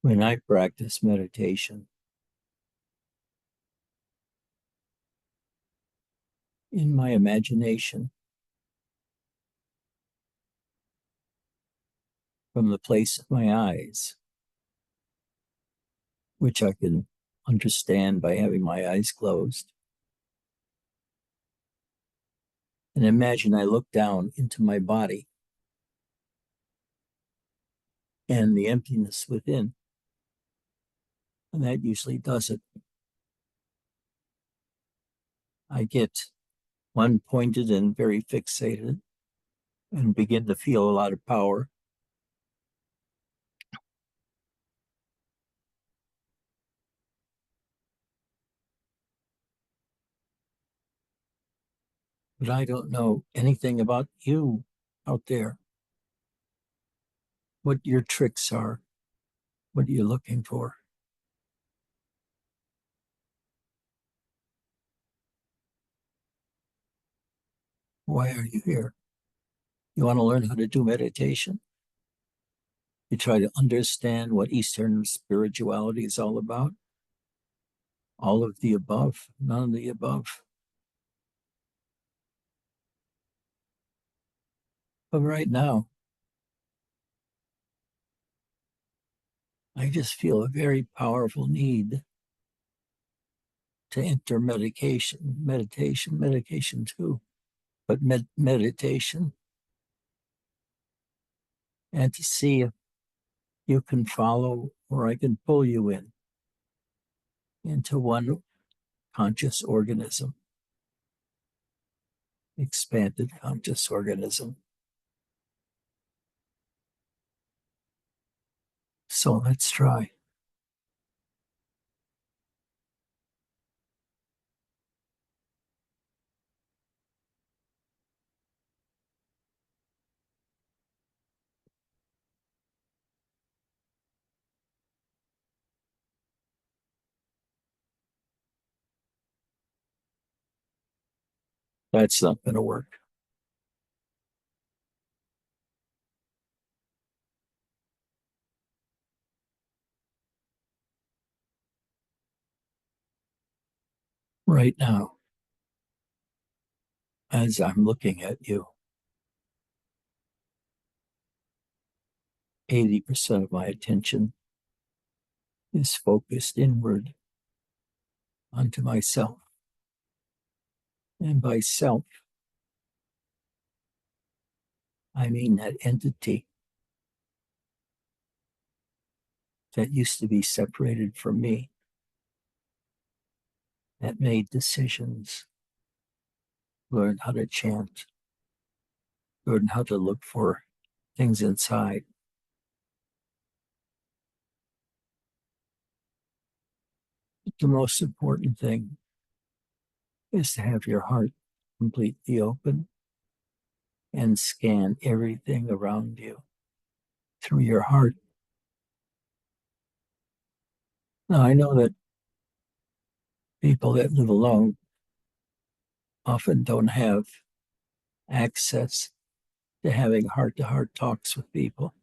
When I practice meditation, in my imagination, from the place of my eyes, which I can understand by having my eyes closed, and imagine I look down into my body and the emptiness within, and that usually does it. I get one pointed and very fixated and begin to feel a lot of power. But I don't know anything about you out there, what your tricks are, what you're looking for. Why are you here? You want to learn how to do meditation? You try to understand what Eastern spirituality is all about? All of the above, none of the above. But right now, I just feel a very powerful need to enter meditation too, but meditation, and to see if you can follow or I can pull you into one conscious organism, expanded conscious organism. So let's try. That's not going to work. Right now, as I'm looking at you, 80% of my attention is focused inward onto myself. And by self, I mean that entity that used to be separated from me, that made decisions, learned how to chant, learned how to look for things inside. The most important thing is to have your heart completely open and scan everything around you through your heart. Now, I know that people that live alone often don't have access to having heart-to-heart talks with people.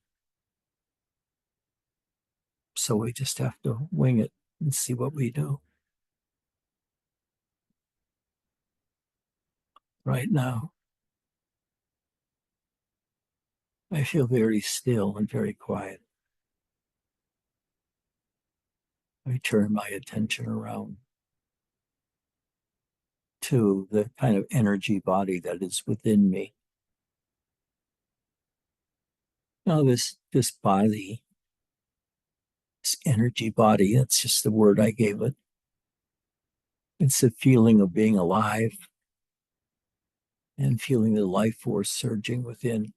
So we just have to wing it and see what we do. Right now, I feel very still and very quiet. I turn my attention around to the kind of energy body that is within me. Now, this body, this energy body, that's just the word I gave it. It's a feeling of being alive and feeling the life force surging within.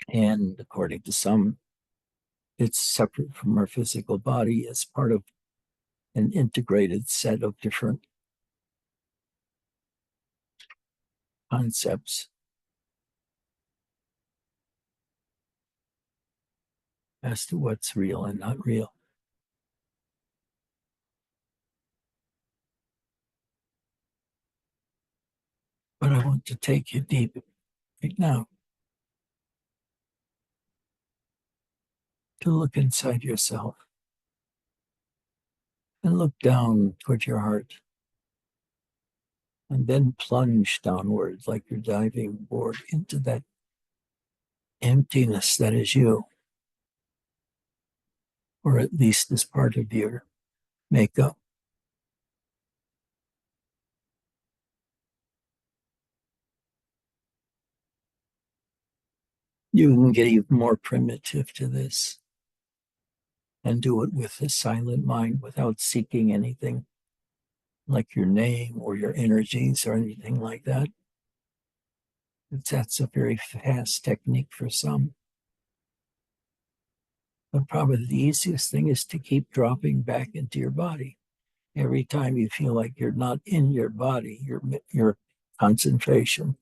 And according to some, it's separate from our physical body as part of an integrated set of different concepts as to what's real and not real. But I want to take you deep right now to look inside yourself and look down toward your heart, and then plunge downward like you're diving board into that emptiness that is you, or at least is part of your makeup. You can get even more primitive to this and do it with a silent mind without seeking anything like your name or your energies or anything like that. That's a very fast technique for some. But probably the easiest thing is to keep dropping back into your body. Every time you feel like you're not in your body, your concentration,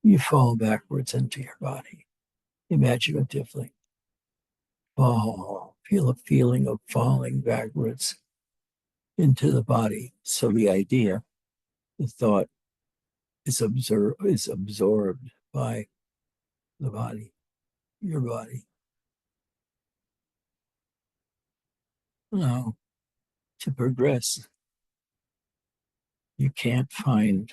you fall backwards into your body imaginatively. Fall, feel a feeling of falling backwards into the body. So the idea, the thought is absorbed by the body, your body. Now, to progress, you can't find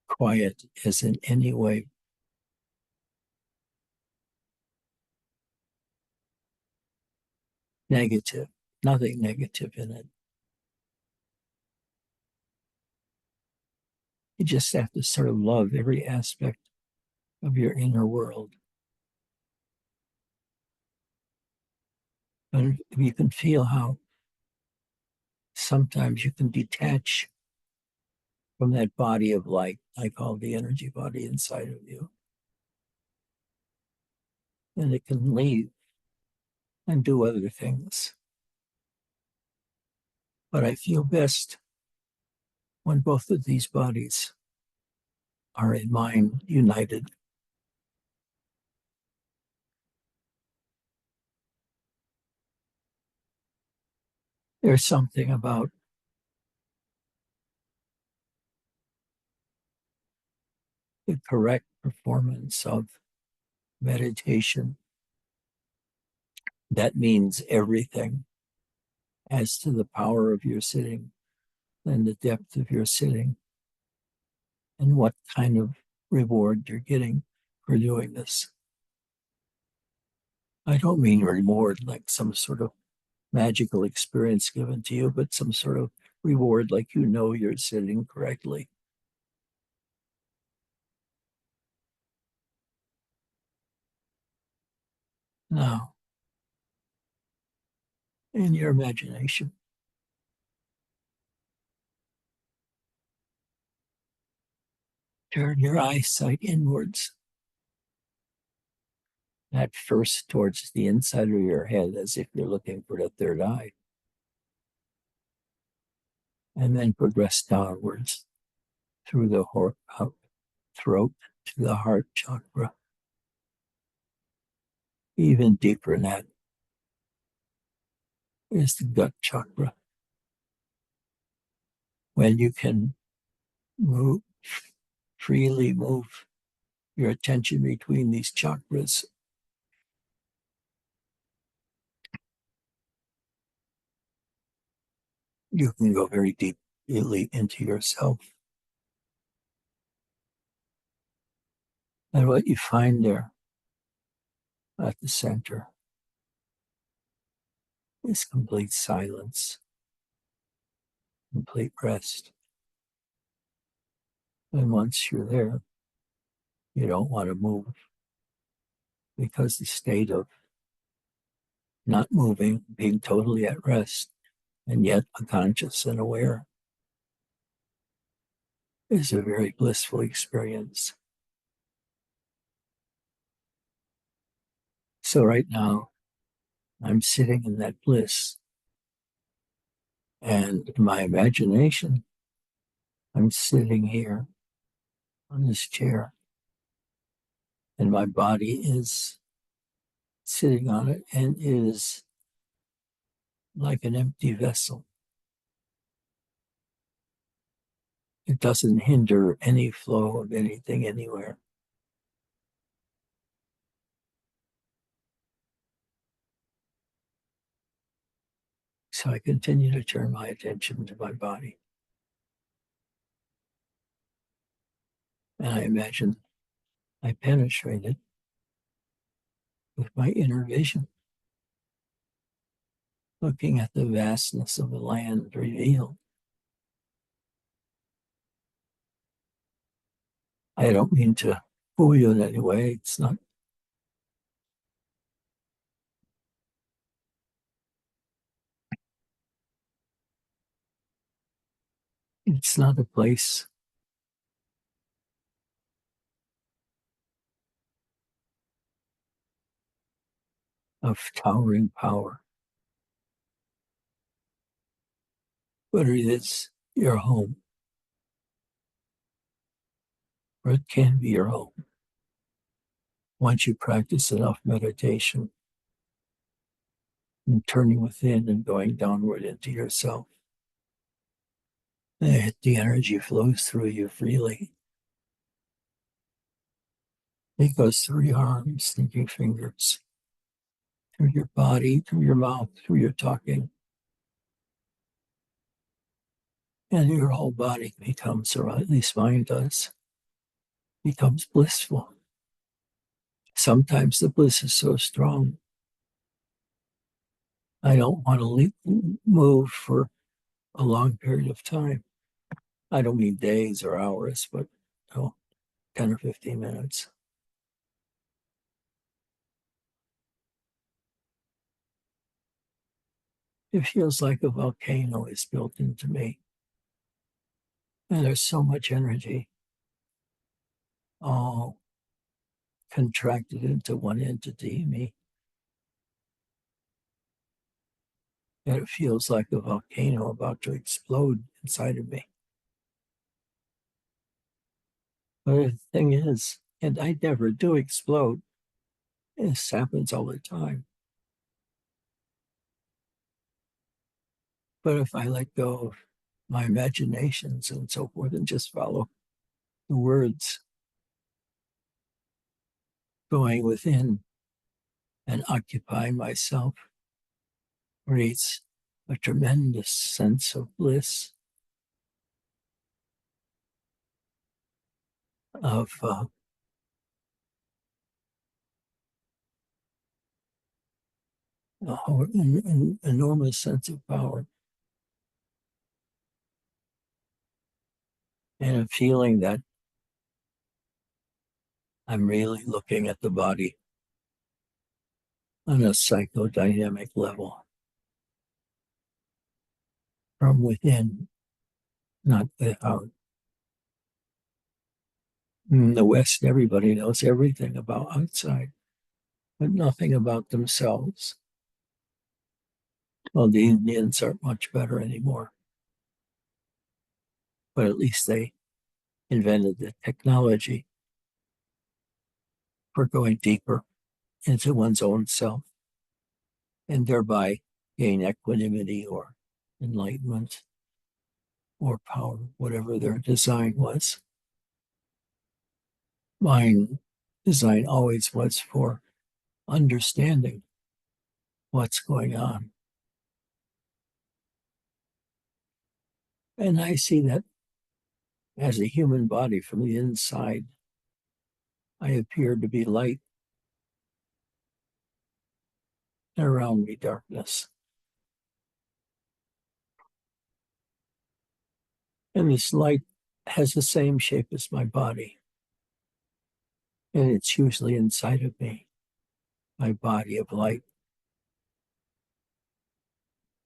quiet as in any way negative, nothing negative in it. You just have to sort of love every aspect of your inner world. And you can feel how sometimes you can detach from that body of light, I call the energy body inside of you. And it can leave and do other things. But I feel best when both of these bodies are in mind united. There's something about the correct performance of meditation that means everything as to the power of your sitting and the depth of your sitting and what kind of reward you're getting for doing this. I don't mean reward like some sort of magical experience given to you, but some sort of reward like you know you're sitting correctly. Now, in your imagination, turn your eyesight inwards, at first towards the inside of your head as if you're looking for the third eye, and then progress downwards through the throat to the heart chakra. Even deeper than that is the gut chakra. When you can move freely, move your attention between these chakras, you can go very deeply into yourself. And what you find there at the center is complete silence, complete rest. And once you're there, you don't want to move because the state of not moving, being totally at rest, and yet unconscious and aware is a very blissful experience. So right now, I'm sitting in that bliss. And in my imagination, I'm sitting here on this chair, and my body is sitting on it and is like an empty vessel. It doesn't hinder any flow of anything anywhere. So I continue to turn my attention to my body. And I imagine I penetrate it with my inner vision, looking at the vastness of the land revealed. I don't mean to fool you in any way. It's not a place of towering power, but it is your home, or it can be your home. Once you practice enough meditation and turning within and going downward into yourself, the energy flows through you freely. It goes through your arms, through your fingers, through your body, through your mouth, through your talking. And your whole body becomes, or at least mine does, becomes blissful. Sometimes the bliss is so strong, I don't want to move for a long period of time. I don't mean days or hours, but 10 or 15 minutes. It feels like a volcano is built into me. And there's so much energy all contracted into one entity in me. And it feels like a volcano about to explode inside of me. But the thing is, and I never do explode. This happens all the time. But if I let go of my imaginations and so forth and just follow the words going within and occupying myself, creates a tremendous sense of bliss, of an enormous sense of power, and a feeling that I'm really looking at the body on a psychodynamic level from within, not without. In the West, everybody knows everything about outside, but nothing about themselves. Well, the Indians aren't much better anymore, but at least they invented the technology for going deeper into one's own self and thereby gain equanimity or enlightenment or power, whatever their design was. Mine design always was for understanding what's going on. And I see that as a human body from the inside, I appear to be light, and around me darkness. And this light has the same shape as my body. And it's usually inside of me, my body of light.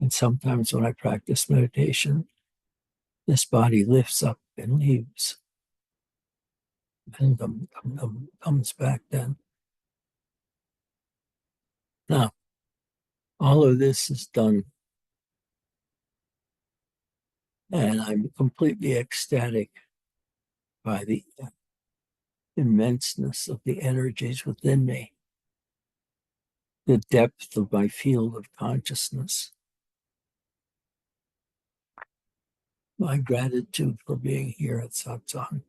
And sometimes when I practice meditation, this body lifts up and leaves and comes back then. Now, all of this is done, and I'm completely ecstatic by the immenseness of the energies within me, the depth of my field of consciousness, my gratitude for being here at Satsang,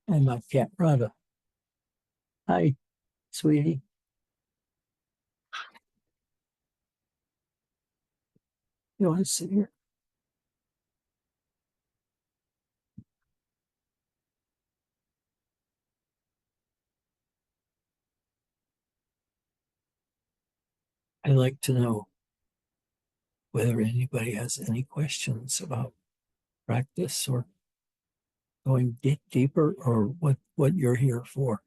and my cat Radha. Hi, sweetie. You want to sit here? I'd like to know whether anybody has any questions about practice or going deeper, or what you're here for.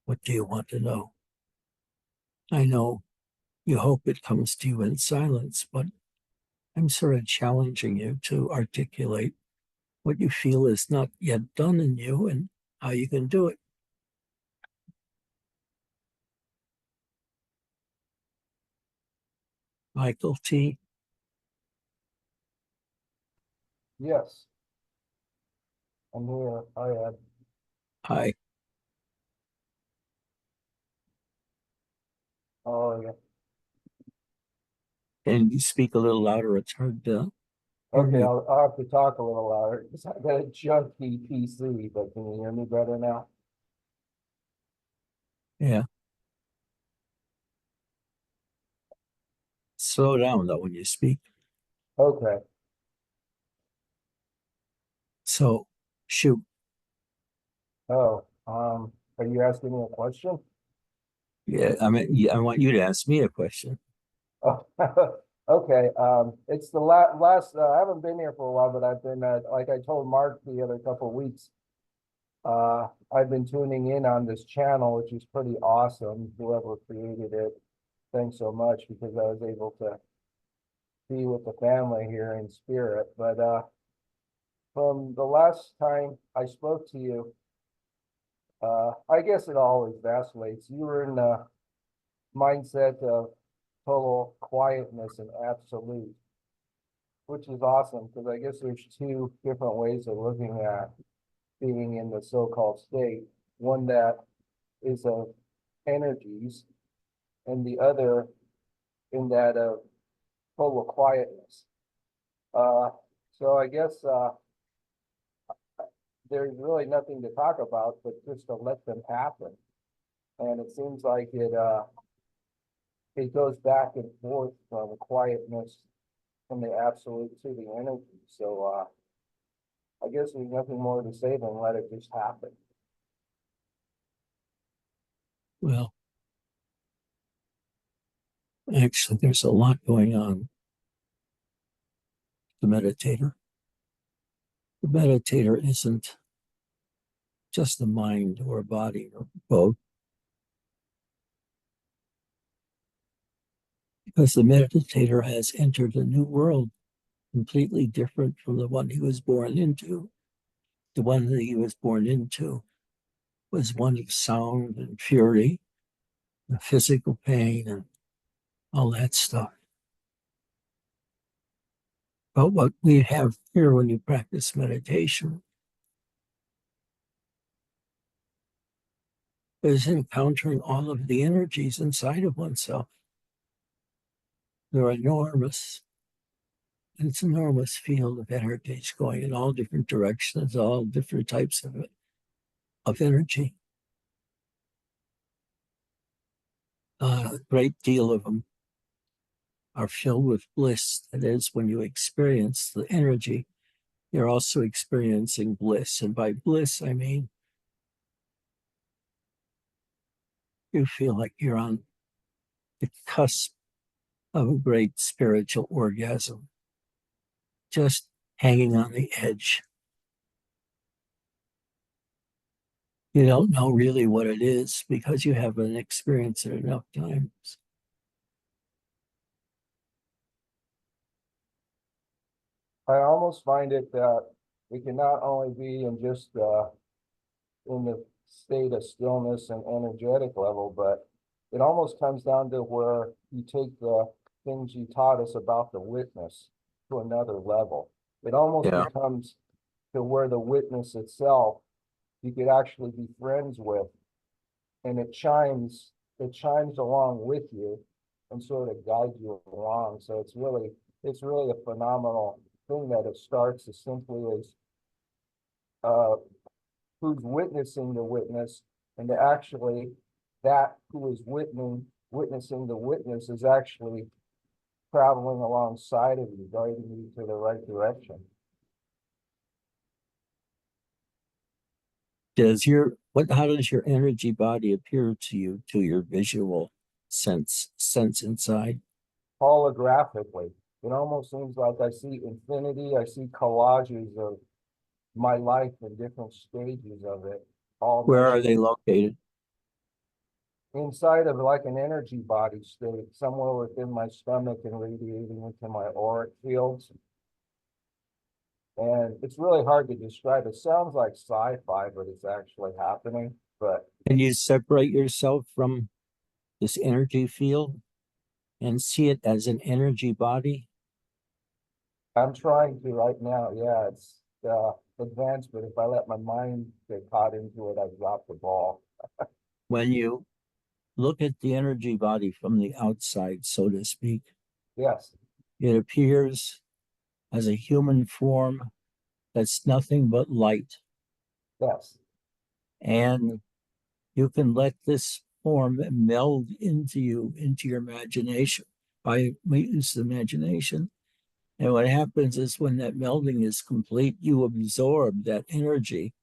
What do you want to know? I know you hope it comes to you in silence, but I'm sort of challenging you to articulate what you feel is not yet done in you and how you can do it. Michael T. Yes, I'm here. Hi, Ed. Hi. Oh, yeah. Can you speak a little louder? It's hard to hear Okay, me. I'll have to talk a little louder because I got a junky PC, but can you hear me better now? Yeah. Slow down though when you speak. Okay. So shoot. Oh, are you asking me a question? Yeah, I want you to ask me a question. Oh, okay. It's the last. I haven't been here for a while, but I've been like I told Mark the other couple of weeks. I've been tuning in on this channel, which is pretty awesome. Whoever created it, thanks so much because I was able to be with the family here in spirit. But from the last time I spoke to you, I guess it always vacillates. You were in the mindset of total quietness and absolute, which is awesome because I guess there's two different ways of looking at being in the so-called state. One that is of energies, and the other in that of total quietness. Uh, so I guess there's really nothing to talk about, but just to let them happen. And it seems like it goes back and forth from quietness from the absolute to the energy. So I guess there's nothing more to say than let it just happen. Well, actually, there's a lot going on. The meditator. The meditator isn't just a mind or a body or both, because the meditator has entered a new world completely different from the one he was born into. The one that he was born into was one of sound and fury, and physical pain, and all that stuff. But what we have here when you practice meditation is encountering all of the energies inside of oneself. They're enormous. It's an enormous field of energies going in all different directions, all different types of energy. A great deal of them are filled with bliss. That is, when you experience the energy, you're also experiencing bliss. And by bliss, I mean you feel like you're on the cusp of a great spiritual orgasm, just hanging on the edge. You don't know really what it is because you haven't experienced it enough times. I almost find it that we can not only be in just in the state of stillness and energetic level, but it almost comes down to where you take the things you taught us about the witness to another level. It almost Yeah. becomes to where the witness itself you could actually be friends with, and it chimes along with you and sort of guides you along. So it's really a phenomenal thing that it starts as simply as uh, who's witnessing the witness, and to actually that who is witnessing the witness is actually traveling alongside of you, guiding you to the right direction. How does your energy body appear to you, to your visual sense inside? Holographically. It almost seems like I see infinity. I see collages of my life in different stages of it, all Where are meshed they located? inside of like an energy body state, somewhere within my stomach and radiating into my auric fields. And it's really hard to describe. It sounds like sci-fi, but it's actually happening. But Can you separate yourself from this energy field and see it as an energy body? I'm trying to right now. Yeah, it's advanced, but if I let my mind get caught into it, I drop the ball. When you look at the energy body from the outside, so to speak, Yes, it appears as a human form that's nothing but light. yes, And you can let this form meld into you, into your imagination by use of imagination. And what happens is when that melding is complete, you absorb that energy.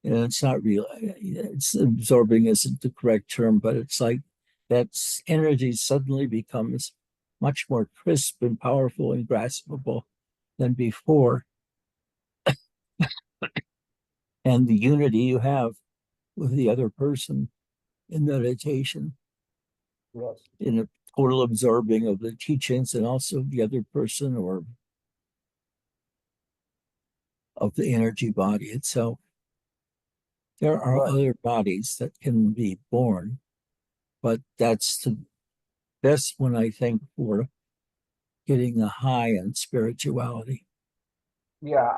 And it's not real, it's absorbing isn't the correct term, but it's like that energy suddenly becomes much more crisp and powerful and graspable than before. And the unity you have with the other person in meditation, yes. in a total absorbing of the teachings and also the other person or of the energy body itself. There are Right. other bodies that can be born, but that's the best one, I think, for getting a high on spirituality. Yeah,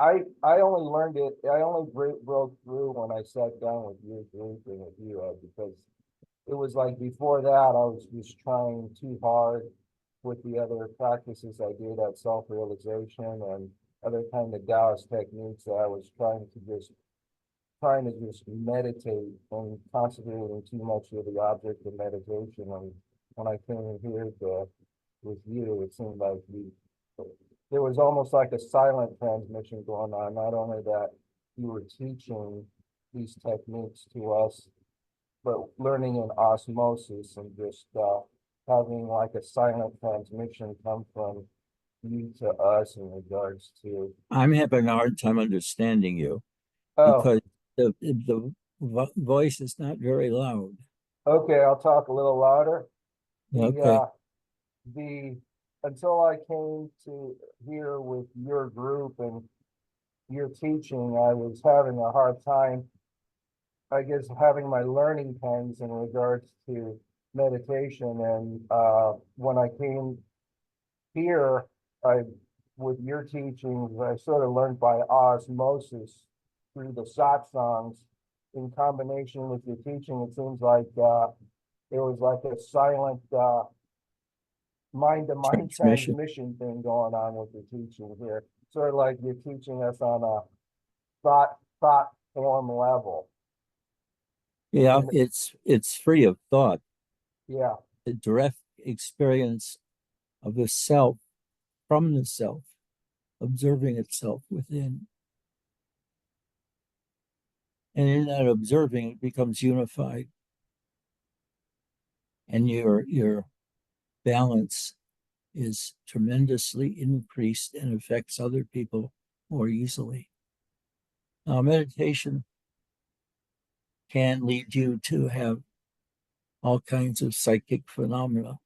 I only learned it. I only broke through when I sat down with you, drinking with you, Ed, because it was like before that I was just trying too hard with the other practices I did at self-realization and other kind of Taoist techniques that I was trying to just meditate and concentrating too much with the object of meditation. And when I came here with you, it seemed like there was almost like a silent transmission going on. Not only that you were teaching these techniques to us, but learning in osmosis and just having like a silent transmission come from you to us in regards to. I'm having a hard time understanding you Oh, because the voice is not very loud. okay, I'll talk a little louder. The Okay. the until I came to here with your group and your teaching, I was having a hard time, I guess, having my learning pangs in regards to meditation. And when I came here, I with your teachings, I sort of learned by osmosis through the Satsangs. In combination with your teaching, it seems like it was like a silent mind-to-mind Transmission. transmission thing going on with the teaching here. Sort of like you're teaching us on a thought form level. Yeah, And it's free of thought. yeah, The direct experience of the self from the self, observing itself within. And in that observing, it becomes unified, and your balance is tremendously increased and affects other people more easily. Now, meditation can lead you to have all kinds of psychic phenomena,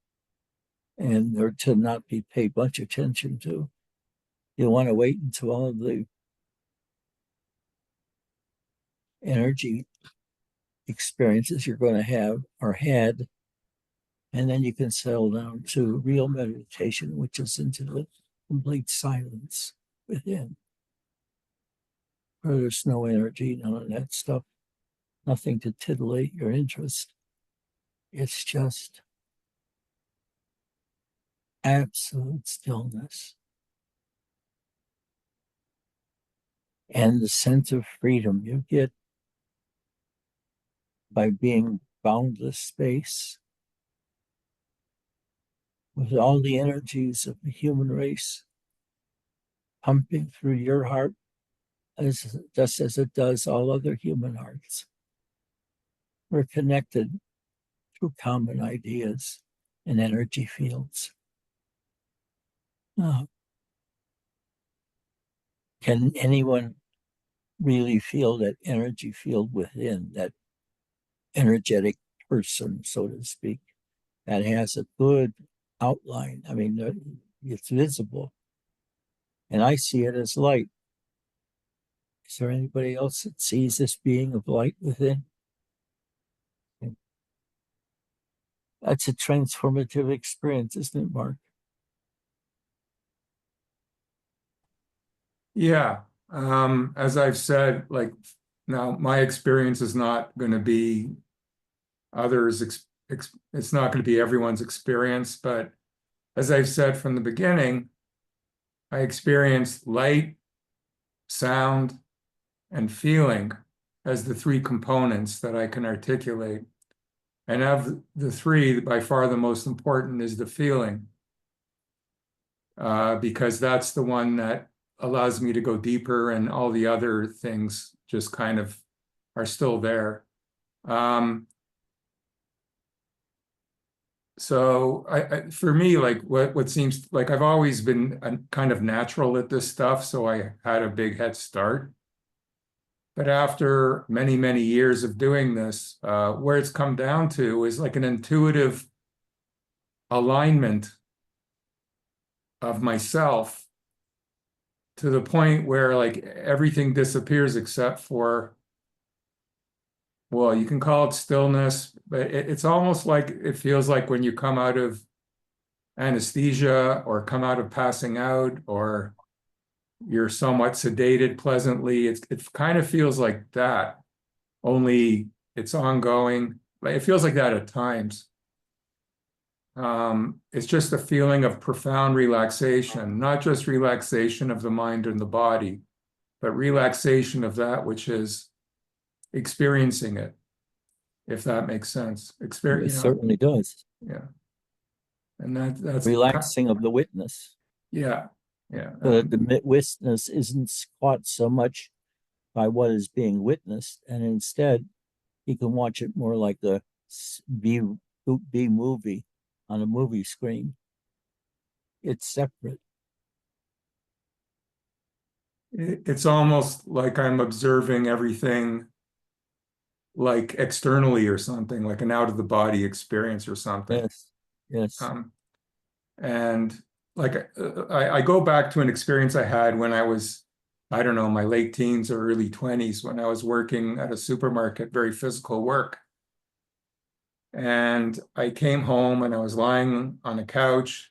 and they're to not be paid much attention to. You want to wait until all of the energy experiences you're going to have are had, and then you can settle down to real meditation, which is into the complete silence within, where there's no energy, none of that stuff, nothing to titillate your interest. It's just absolute stillness and the sense of freedom you get by being boundless space with all the energies of the human race pumping through your heart just as it does all other human hearts. We're connected through common ideas and energy fields. Can anyone really feel that energy field within, that energetic person, so to speak, that has a good outline? I mean, it's visible. And I see it as light. Is there anybody else that sees this being of light within? That's a transformative experience, isn't it, Mark? Yeah. As I've said, like, now my experience is not going to be others, it's not going to be everyone's experience, but as I've said from the beginning, I experienced light, sound, and feeling as the three components that I can articulate. And of the three, by far the most important is the feeling, because that's the one that allows me to go deeper, and all the other things just kind of are still there. So for me, like what seems like I've always been kind of natural at this stuff, so I had a big head start. But after many, many years of doing this, where it's come down to is like an intuitive alignment of myself to the point where like everything disappears except for, well, you can call it stillness, but it's almost like it feels like when you come out of anesthesia or come out of passing out, or you're somewhat sedated pleasantly. It kind of feels like that, only it's ongoing. It feels like that at times. It's just a feeling of profound relaxation, not just relaxation of the mind and the body, but relaxation of that which is experiencing it, if that makes sense. It certainly does. Yeah. And that's relaxing of the witness. Yeah. Yeah. The witness isn't caught so much by what is being witnessed, and instead he can watch it more like a B movie on a movie screen. It's separate. It's almost like I'm observing everything like externally or something, like an out of the body experience or something. Yes. And like I go back to an experience I had when I was, I don't know, my late teens or early 20s, when I was working at a supermarket, very physical work. And I came home and I was lying on a couch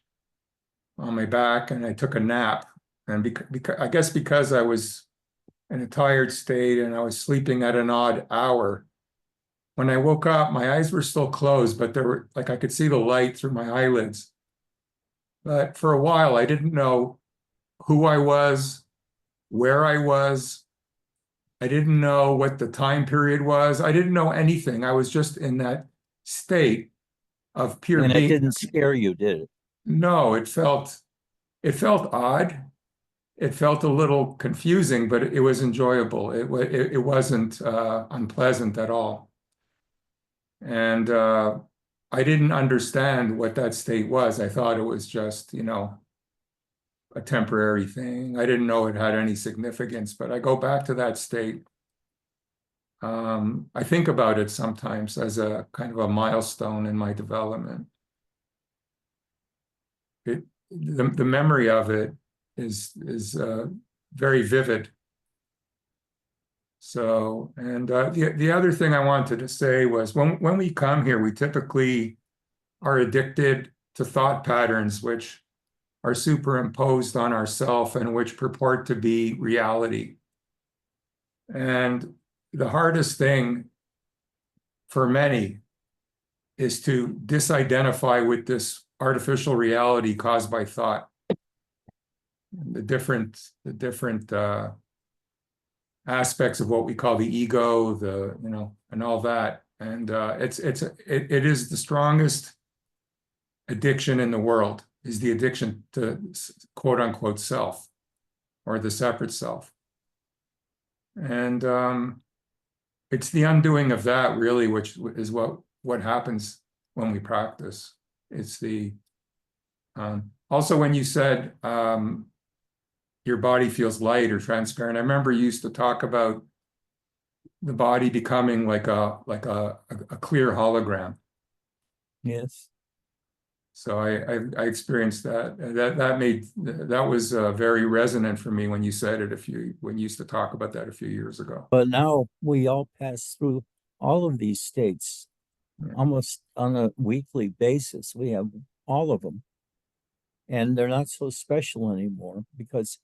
on my back and I took a nap. And I guess because I was in a tired state and I was sleeping at an odd hour, when I woke up, my eyes were still closed, but there were, like, I could see the light through my eyelids. But for a while, I didn't know who I was, where I was. I didn't know what the time period was. I didn't know anything. I was just in that state of pure being. And it didn't scare you, did it? No, it felt odd. It felt a little confusing, but it was enjoyable. It wasn't unpleasant at all. And I didn't understand what that state was. I thought it was just, a temporary thing. I didn't know it had any significance, but I go back to that state. I think about it sometimes as a kind of a milestone in my development. The memory of it is very vivid. So, and the other thing I wanted to say was when we come here, we typically are addicted to thought patterns which are superimposed on ourself and which purport to be reality. And the hardest thing for many is to disidentify with this artificial reality caused by thought. The different aspects of what we call the ego, and all that. And it is the strongest addiction in the world is the addiction to quote unquote self, or the separate self. And it's the undoing of that really, which is what happens when we practice. It's the also when you said your body feels light or transparent, I remember you used to talk about the body becoming like a clear hologram. Yes. So I experienced that. That was very resonant for me when you said it when you used to talk about that a few years ago. But now we all pass through all of these states almost on a weekly basis. We have all of them. And they're not so special anymore because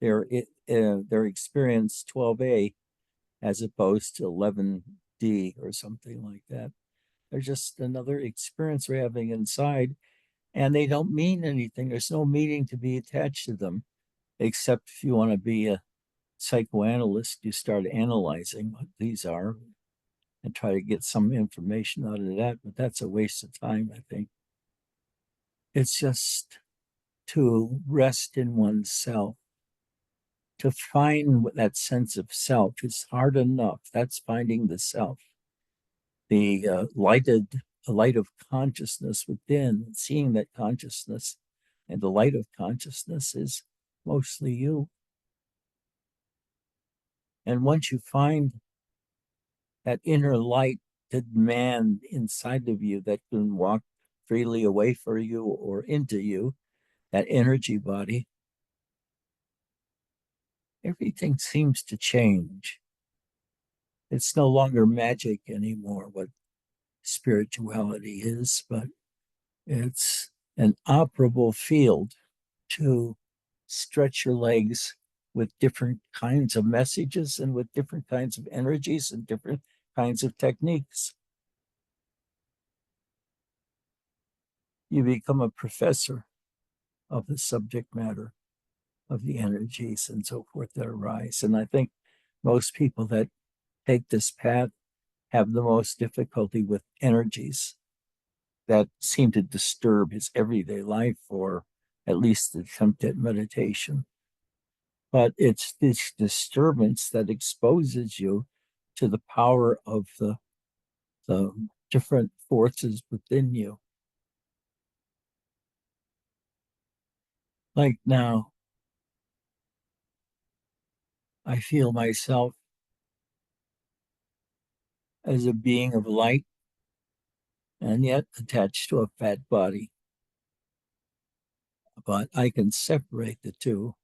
they're experience 12A as opposed to 11D or something like that. They're just another experience we're having inside, and they don't mean anything. There's no meaning to be attached to them, except if you want to be a psychoanalyst, you start analyzing what these are and try to get some information out of that, but that's a waste of time, I think. It's just to rest in oneself, to find that sense of self is hard enough. That's finding the self, the light of consciousness within, seeing that consciousness and the light of consciousness is mostly you. And once you find that inner light, that man inside of you that can walk freely away from you or into you, that energy body, everything seems to change. It's no longer magic anymore, what spirituality is, but it's an operable field to stretch your legs with different kinds of messages and with different kinds of energies and different kinds of techniques. You become a professor of the subject matter, of the energies and so forth that arise. And I think most people that take this path have the most difficulty with energies that seem to disturb his everyday life or at least attempt at meditation. But it's this disturbance that exposes you to the power of the different forces within you. Like now, I feel myself as a being of light and yet attached to a fat body. But I can separate the two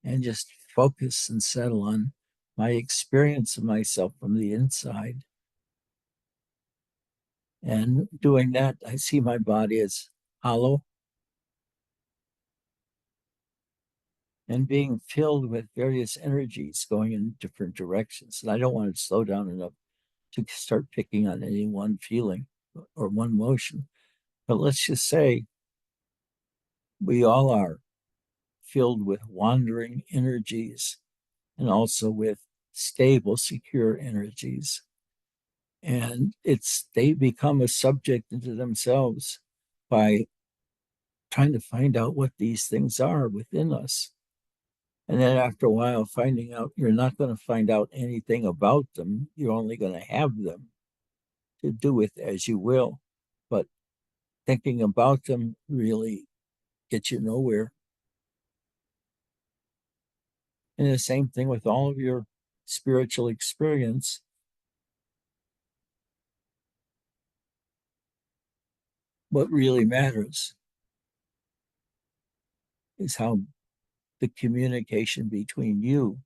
and just focus and settle on my experience of myself from the inside. And doing that, I see my body as hollow and being filled with various energies going in different directions. And I don't want to slow down enough to start picking on any one feeling or one motion. But let's just say we all are filled with wandering energies and also with stable, secure energies. And they become a subject into themselves by trying to find out what these things are within us. And then after a while, finding out you're not going to find out anything about them. You're only going to have them to do with as you will. But thinking about them really gets you nowhere. And the same thing with all of your spiritual experience. What really matters is how the communication between you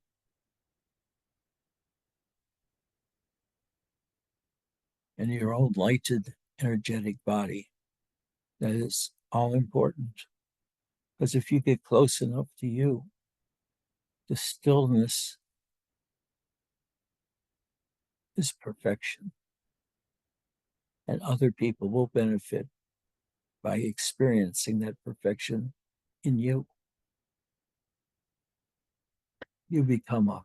and your own lighted, energetic body. That is all important. Because if you get close enough to you, the stillness is perfection. And other people will benefit by experiencing that perfection in you. You become a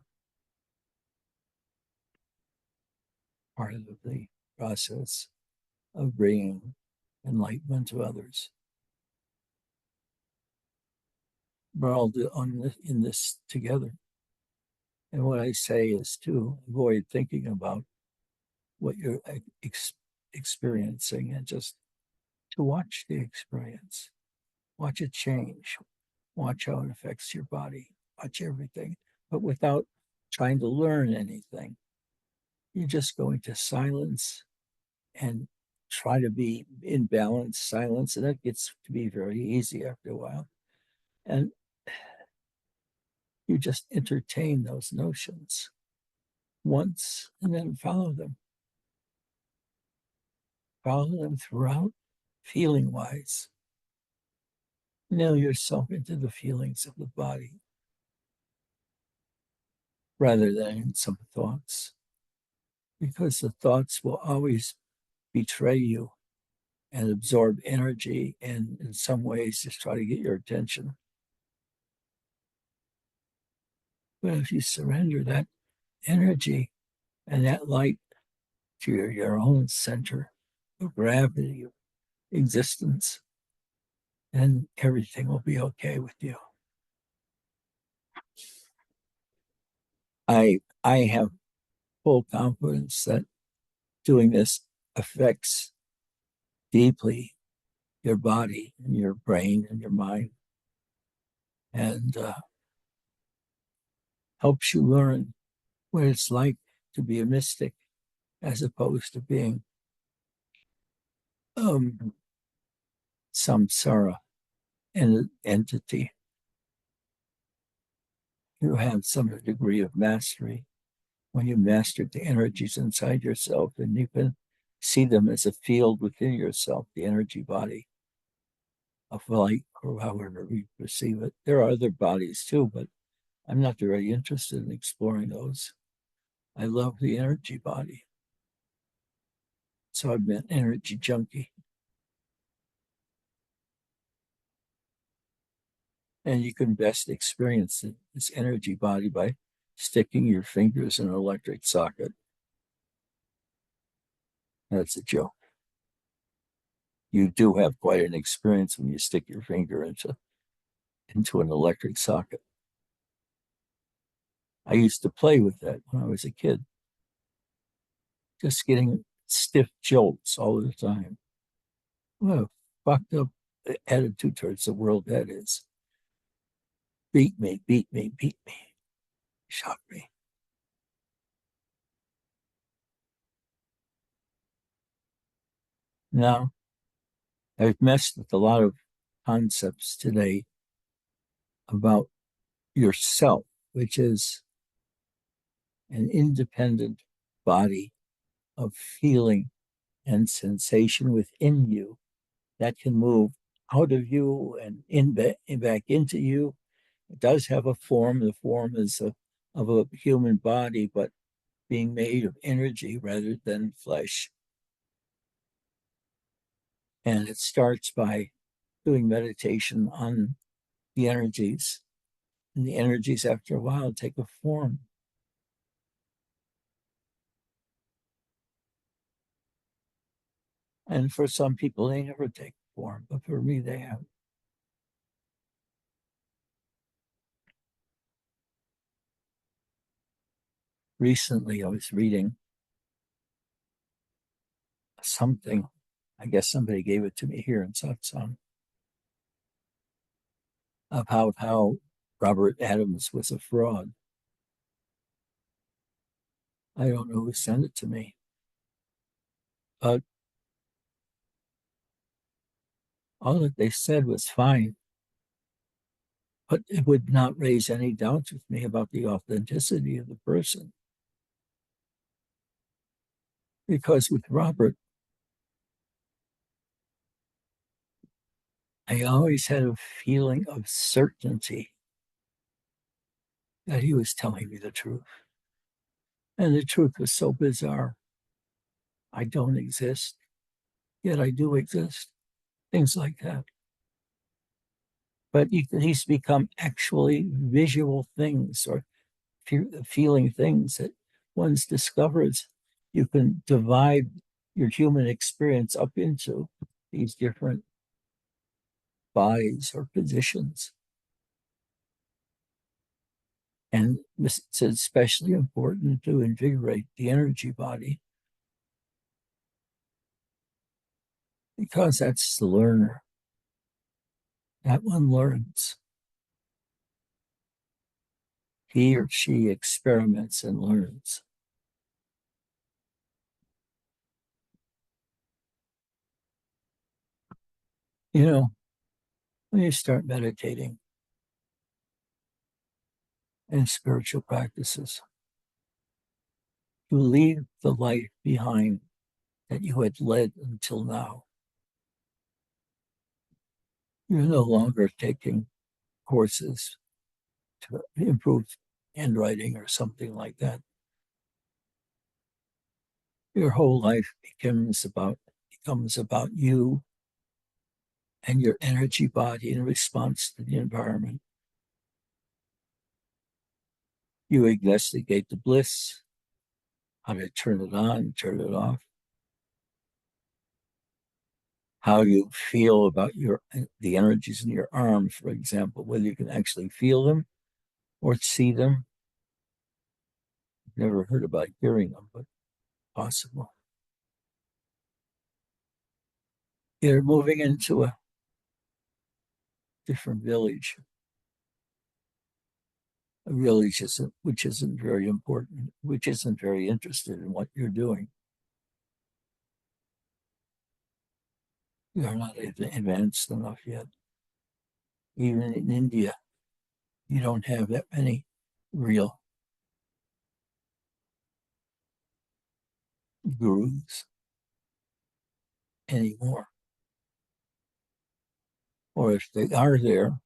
part of the process of bringing enlightenment of others. We're all in this together. And what I say is to avoid thinking about what you're experiencing and just to watch the experience, watch it change, watch how it affects your body, watch everything, but without trying to learn anything. You're just going to silence and try to be in balance, silence, and that gets to be very easy after a while. And you just entertain those notions once and then follow them. Follow them throughout, feeling wise. Nail yourself into the feelings of the body rather than in some thoughts, because the thoughts will always betray you and absorb energy and in some ways just try to get your attention. But if you surrender that energy and that light to your own center of gravity, of existence, then everything will be okay with you. I have full confidence that doing this affects deeply your body and your brain and your mind, and helps you learn what it's like to be a mystic as opposed to being samsara entity. You have some degree of mastery. When you mastered the energies inside yourself, and you can see them as a field within yourself, the energy body of light, or however we perceive it. There are other bodies too, but I'm not very interested in exploring those. I love the energy body. So I'm an energy junkie. And you can best experience this energy body by sticking your fingers in an electric socket. That's a joke. You do have quite an experience when you stick your finger into an electric socket. I used to play with that when I was a kid, just getting stiff jolts all the time. What a fucked up attitude towards the world that is. Beat me, beat me, beat me, shock me. Now, I've messed with a lot of concepts today about yourself, which is an independent body of feeling and sensation within you that can move out of you and back into you. It does have a form. The form is of a human body, but being made of energy rather than flesh. And it starts by doing meditation on the energies. And the energies, after a while, take a form. And for some people, they never take form, but for me, they have. Recently, I was reading something. I guess somebody gave it to me here in Satsang, about how Robert Adams was a fraud. I don't know who sent it to me, but all that they said was fine. But it would not raise any doubts with me about the authenticity of the person. Because with Robert, I always had a feeling of certainty that he was telling me the truth. And the truth was so bizarre. I don't exist, yet I do exist. Things like that. But these become actually visual things or feeling things that once discovers, you can divide your human experience up into these different bodies or positions. And it's especially important to invigorate the energy body because that's the learner. That one learns. He or she experiments and learns. You know, when you start meditating and spiritual practices, you leave the life behind that you had led until now. You're no longer taking courses to improve handwriting or something like that. Your whole life becomes about you and your energy body in response to the environment. You investigate the bliss, how to turn it on, turn it off, how you feel about the energies in your arms, for example, whether you can actually feel them or see them. Never heard about hearing them, but possible. You're moving into a different village, a village which isn't very important, which isn't very interested in what you're doing. You're not advanced enough yet. Even in India, you don't have that many real gurus anymore. Or if they are there,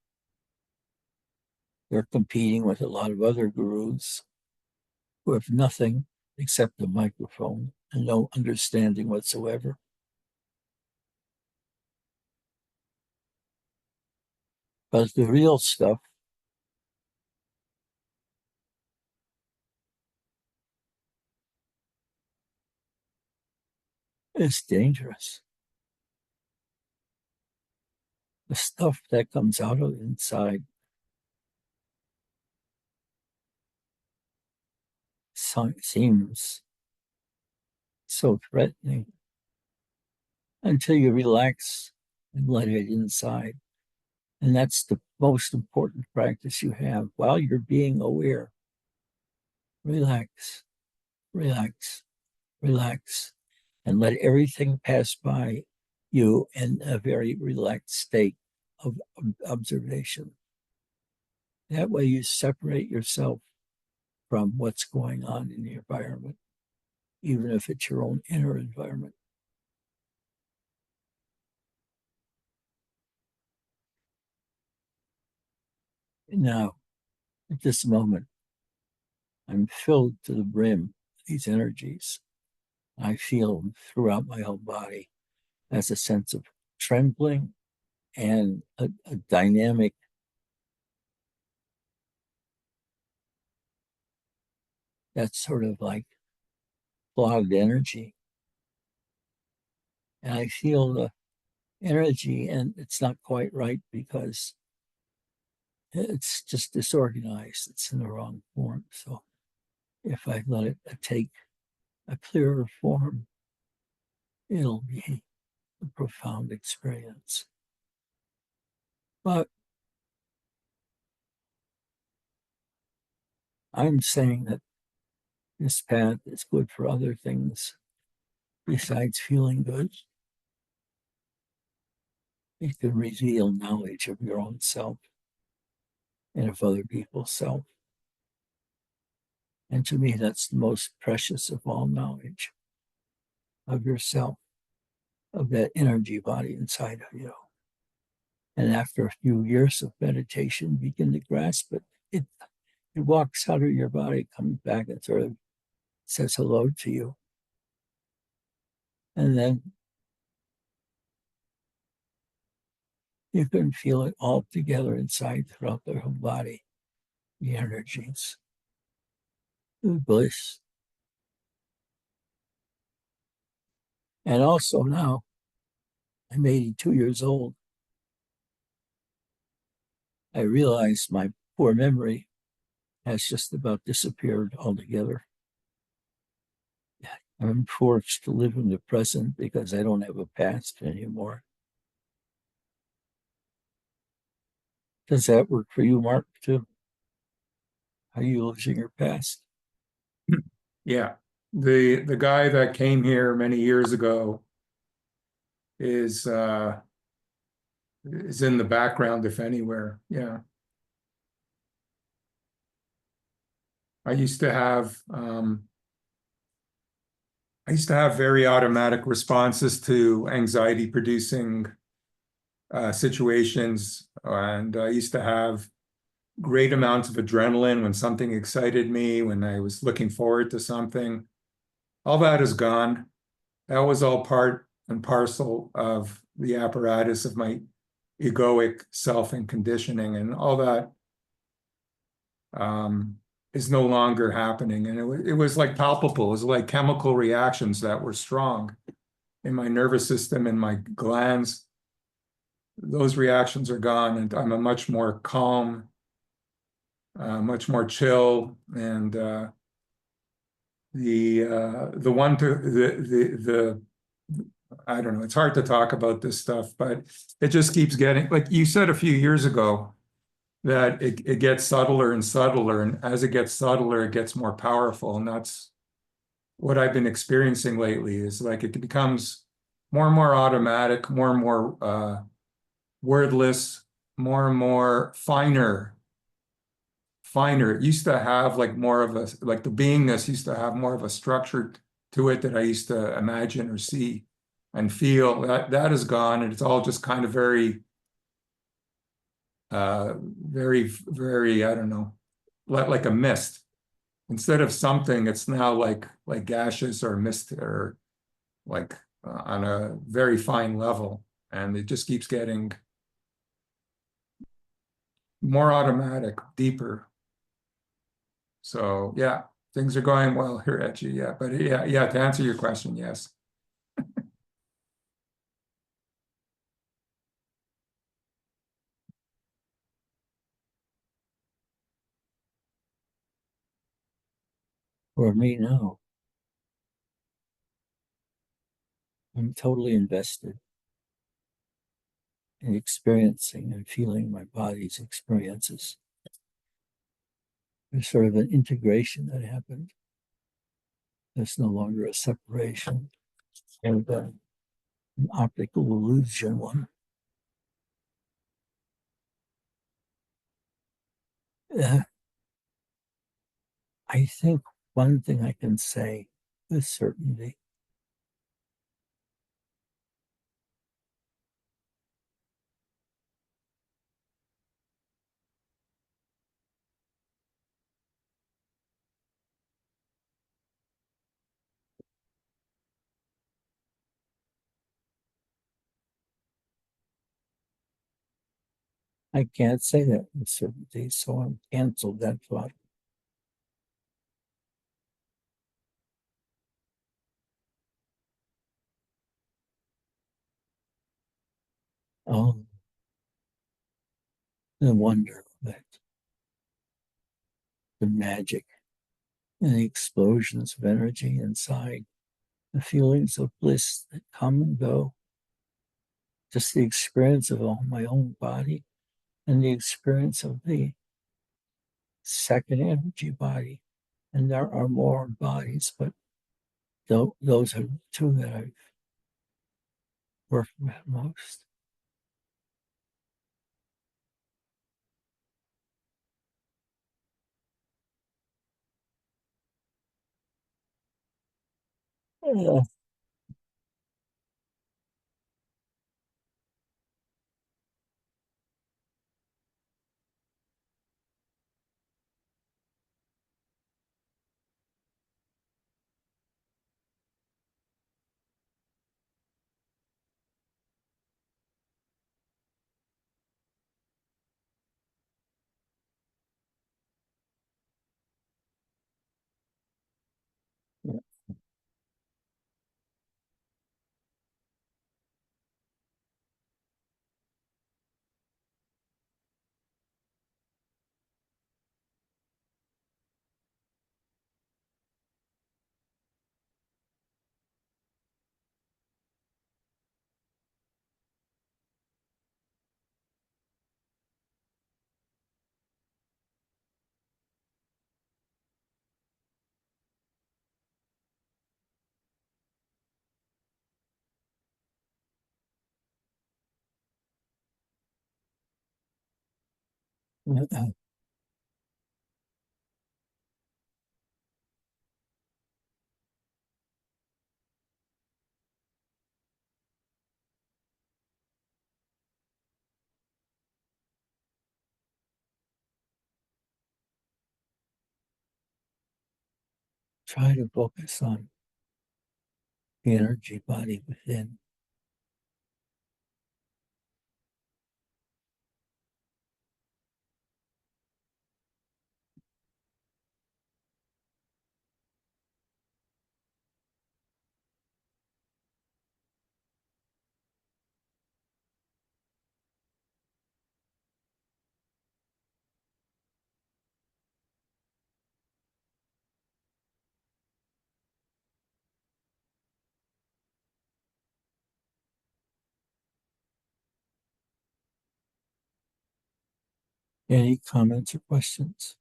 they're competing with a lot of other gurus who have nothing except a microphone and no understanding whatsoever. But the real stuff is dangerous. The stuff that comes out of inside seems so threatening until you relax and let it inside. And that's the most important practice you have while you're being aware. Relax, relax, relax, and let everything pass by you in a very relaxed state of observation. That way you separate yourself from what's going on in the environment, even if it's your own inner environment. Now, at this moment, I'm filled to the brim with these energies. I feel them throughout my whole body as a sense of trembling and a dynamic that's sort of like clogged energy. And I feel the energy, and it's not quite right because it's just disorganized. It's in the wrong form. So if I let it take a clearer form, it'll be a profound experience. But I'm saying that this path is good for other things besides feeling good. It can reveal knowledge of your own self and of other people's self. And to me, that's the most precious of all knowledge of yourself, of that energy body inside of you. And after a few years of meditation, begin to grasp it. It walks out of your body, comes back and sort of says hello to you. And then you can feel it all together inside throughout the whole body, the energies, the bliss. And also now, I'm 82 years old. I realize my poor memory has just about disappeared altogether. I'm forced to live in the present because I don't have a past anymore. Does that work for you, Mark, too? Are you losing your past? Yeah. The guy that came here many years ago is in the background, if anywhere. Yeah. I used to have very automatic responses to anxiety producing situations, and I used to have great amounts of adrenaline when something excited me, when I was looking forward to something. All that is gone. That was all part and parcel of the apparatus of my egoic self and conditioning, and all that is no longer happening. And it was like palpable. It was like chemical reactions that were strong in my nervous system, in my glands. Those reactions are gone, and I'm a much more calm, much more chill, and the one to the I don't know. It's hard to talk about this stuff, but it just keeps getting, like you said a few years ago, that it gets subtler and subtler, and as it gets subtler, it gets more powerful, and that's what I've been experiencing lately. Is like it becomes more and more automatic, more and more wordless, more and more finer. It used to have like more of a, like the beingness used to have more of a structure to it that I used to imagine or see and feel. That is gone, and it's all just kind of very very, I don't know, like a mist. Instead of something, it's now like gaseous or mist, or like on a very fine level, and it just keeps getting more automatic, deeper. So yeah, things are going well here at you. Yeah, but yeah, to answer your question, yes. For me, no. I'm totally invested in experiencing and feeling my body's experiences. There's sort of an integration that happened. There's no longer a separation and an optical illusion one. Uh, I think one thing I can say with certainty, I can't say that with certainty, so I'm canceled that thought. Oh, the wonder of it, the magic, and the explosions of energy inside, the feelings of bliss that come and go, just the experience of my own body and the experience of the second energy body. And there are more bodies, but those are the two that I've worked with most. Yeah. Try to focus on the energy body within. Any comments or questions?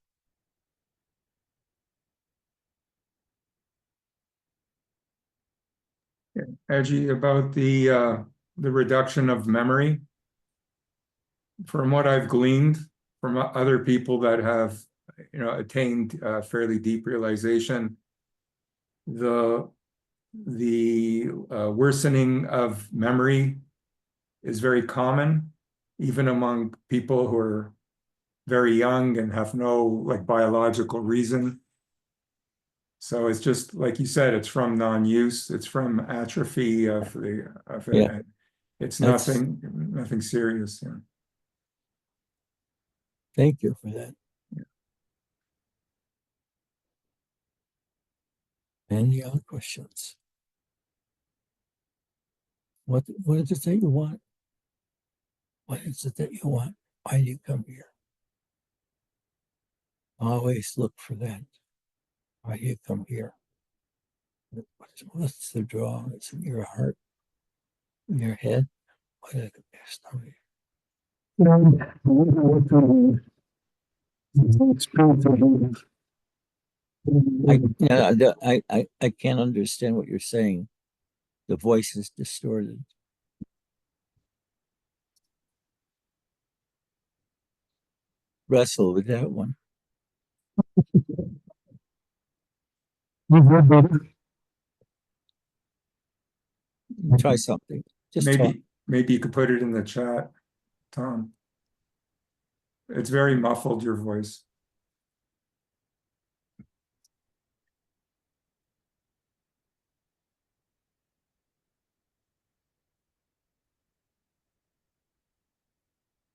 Edgy, about the reduction of memory. From what I've gleaned from other people that have, attained fairly deep realization, the worsening of memory is very common, even among people who are very young and have no biological reason. So it's just like you said, it's from non-use, it's from atrophy of it. Yeah. It's That's- nothing serious. Yeah. Thank you for that. Yeah. Any other questions? What is it that you want? What is it that you want? Why do you come here? Always look for that. Why do you come here? What's the draw? It's in your heart, in your head. What is the best of it? I can't understand what you're saying. The voice is distorted. Wrestle with that one. Try something. Just talk. Maybe you could put it in the chat, Tom. It's very muffled, your voice.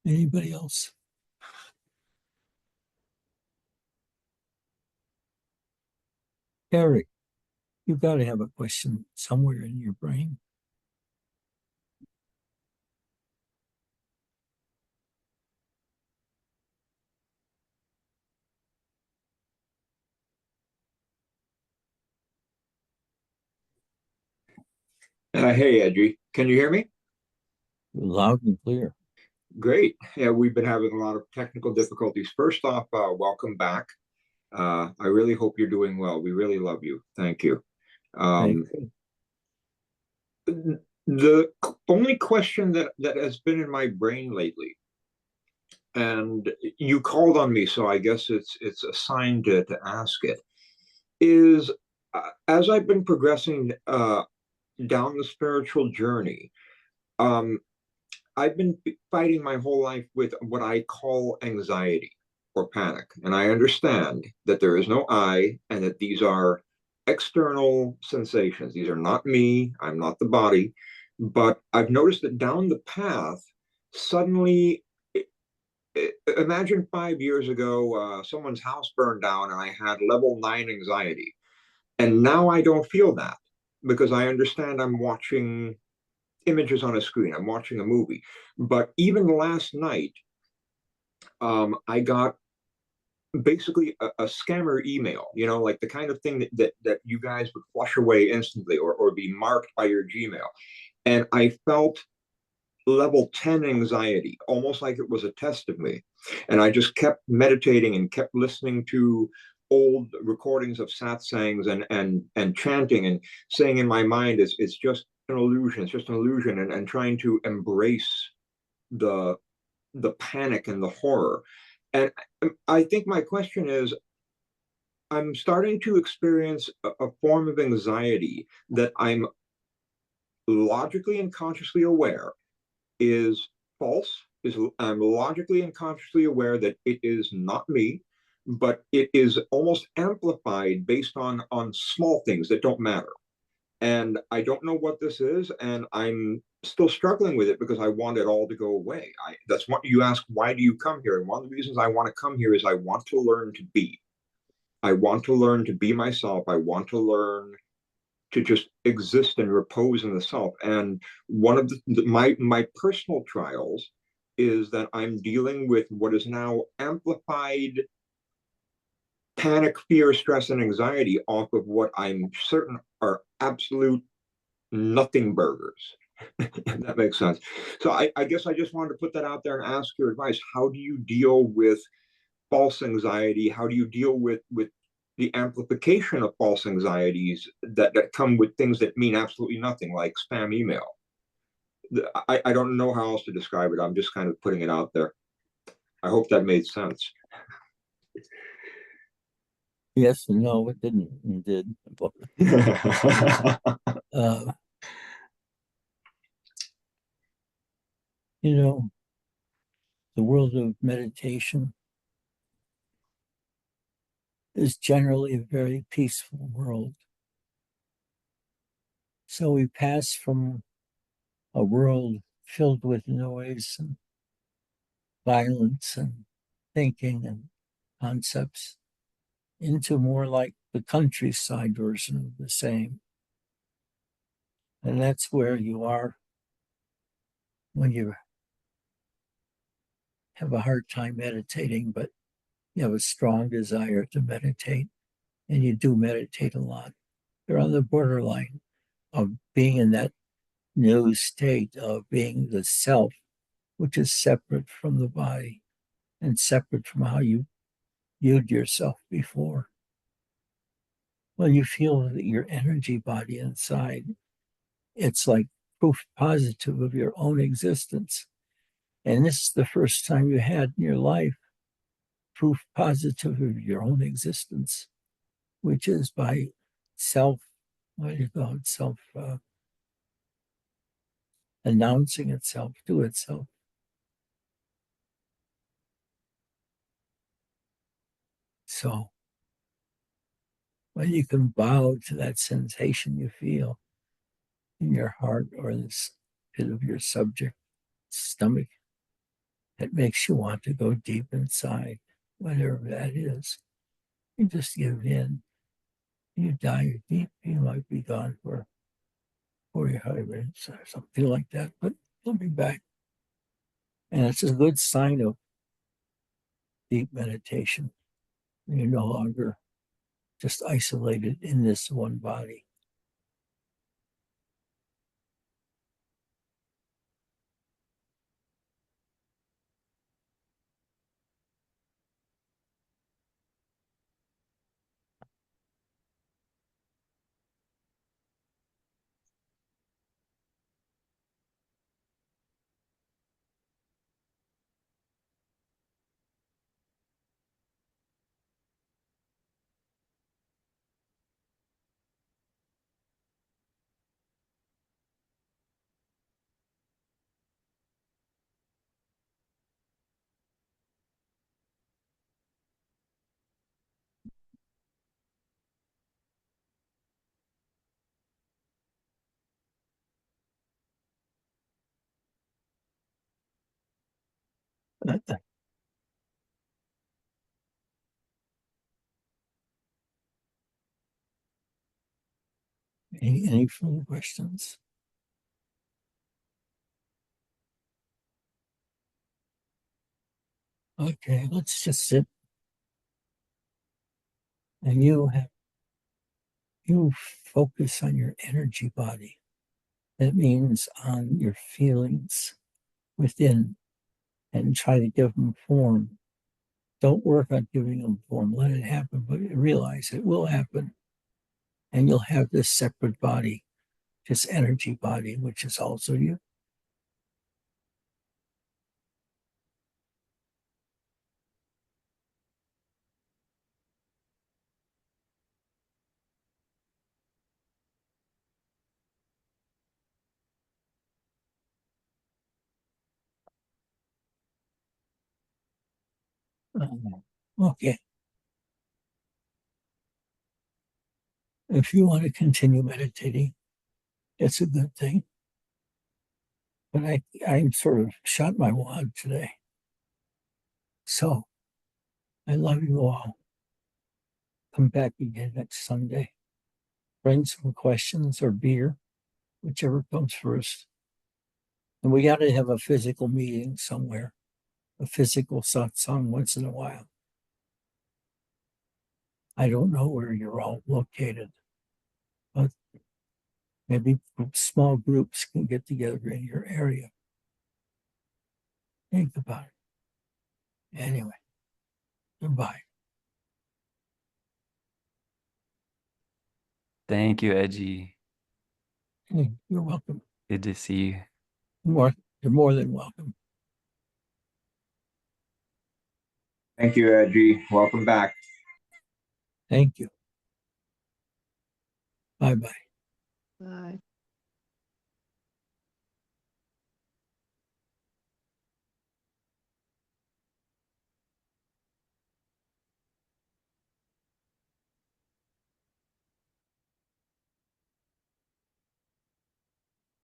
Anybody else? Eric, you've got to have a question somewhere in your brain. Hey, Edgy, can you hear me? Loud and clear. Great. Yeah, we've been having a lot of technical difficulties. First off, welcome back. I really hope you're doing well. We really love you. Thank you. Thank you. The only question that has been in my brain lately, and you called on me, so I guess it's a sign to ask it, is as I've been progressing down the spiritual journey, I've been fighting my whole life with what I call anxiety or panic. And I understand that there is no I and that these are external sensations. These are not me. I'm not the body. But I've noticed that down the path, suddenly, imagine 5 years ago, someone's house burned down and I had level 9 anxiety. And now I don't feel that because I understand I'm watching images on a screen. I'm watching a movie. But even last night, I got basically a scammer email, like the kind of thing that you guys would flush away instantly or be marked by your Gmail. And I felt level 10 anxiety, almost like it was a test of me. And I just kept meditating and kept listening to old recordings of satsangs and chanting and saying in my mind, it's just an illusion, it's just an illusion, and trying to embrace the panic and the horror. And I think my question is, I'm starting to experience a form of anxiety that I'm logically and consciously aware is false. I'm logically and consciously aware that it is not me, but it is almost amplified based on small things that don't matter. And I don't know what this is, and I'm still struggling with it because I want it all to go away. That's what you ask, why do you come here? And one of the reasons I want to come here is I want to learn to be. I want to learn to be myself. I want to learn to just exist and repose in the self. And one of my personal trials is that I'm dealing with what is now amplified panic, fear, stress, and anxiety off of what I'm certain are absolute nothing burgers. That makes sense. So I guess I just wanted to put that out there and ask your advice. How do you deal with false anxiety? How do you deal with the amplification of false anxieties that come with things that mean absolutely nothing, like spam email? I don't know how else to describe it. I'm just kind of putting it out there. I hope that made sense. Yes and no, it didn't. It did. Uh, you know, the world of meditation is generally a very peaceful world. So we pass from a world filled with noise and violence and thinking and concepts into more like the countryside version of the same. And that's where you are when you have a hard time meditating, but you have a strong desire to meditate, and you do meditate a lot. You're on the borderline of being in that new state of being the self, which is separate from the body and separate from how you viewed yourself before. When you feel that your energy body inside, it's like proof positive of your own existence. And this is the first time you had in your life proof positive of your own existence, which is by self, what do you call it, self announcing itself to itself. So when you can bow to that sensation you feel in your heart or in the pit of your subject stomach, it makes you want to go deep inside, whatever that is. You just give in. You dive deep, you might be gone for 45 minutes or something like that, but you'll be back. And it's a good sign of deep meditation. You're no longer just isolated in this one body. Any further questions? Okay, let's just sit. And you focus on your energy body. That means on your feelings within and try to give them form. Don't work on giving them form. Let it happen, but realize it will happen. And you'll have this separate body, this energy body, which is also you. Okay. If you want to continue meditating, it's a good thing. But I'm sort of shot my wad today. So I love you all. Come back again next Sunday. Bring some questions or beer, whichever comes first. And we got to have a physical meeting somewhere, a physical satsang once in a while. I don't know where you're all located, but maybe small groups can get together in your area. Think about it. Anyway, goodbye. Thank you, Edgy. You're welcome. Good to see you. You're more than welcome. Thank you, Edgy. Welcome back. Thank you. Bye-bye. Bye.